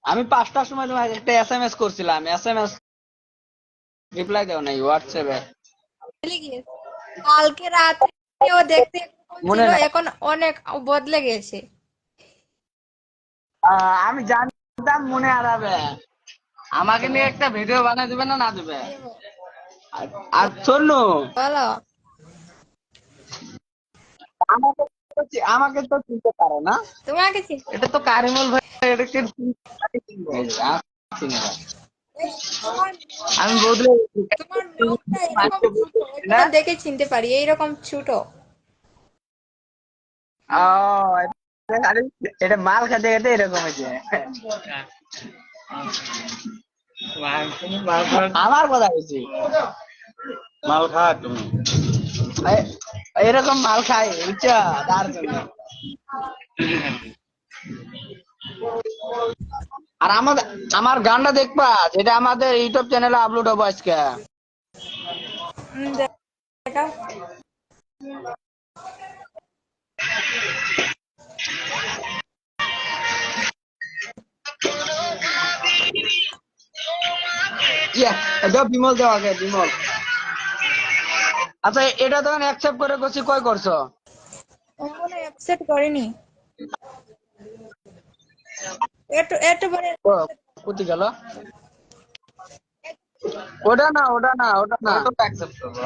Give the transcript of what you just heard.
আমি 5টার সময় তোমাকে একটা এসএমএস করছিলাম, এসএমএস রিপ্লাই দাও নাই হোয়াটসঅ্যাপে। ভুলে গিয়েছে। কালকে রাত্রে ও দেখতে এরকম মনে ছিল, নাই? এখন অনেক বদলে গেছে। আমি জানতাম মনে হারাবে। আমাকে নিয়ে একটা ভিডিও বানাই দিবে না, না দিবে? আর আর শোনো, বলো। আমাকে আমাকে তো চিনতে পারো না। তোমাকে চিনি। এটা তো কারিমুল ভাই, এটাকে চিনবো? চিনি না। তোমার আমি মুখটা, বদলে তোমার মুখটা এরকম ছোট, গেছি না। এগুলো দেখে চিনতে পারি, এইরকম ছোট। ও, এটা মাল খেতে খেতে এরকম হয়েছে। আমার কথা বলছি, মাল খা তুমি। এরকম মাল খাই বুঝছো, তার জন্য। আর আমার গানটা দেখবা, যেটা আমাদের ইউটিউব চ্যানেলে আপলোড হবে আজকে। দেখাও। ইয়ে, এটা বিমল দেওয়া আগে, বিমল। আচ্ছা, এটা তখন অ্যাকসেপ্ট করে করছি, কই করছো? এখনো অ্যাকসেপ্ট করিনি। একটু একটু পরে। ও, কোথায় গেল? ওটা না, ওটা না, ওটা না। অ্যাকসেপ্ট করবো।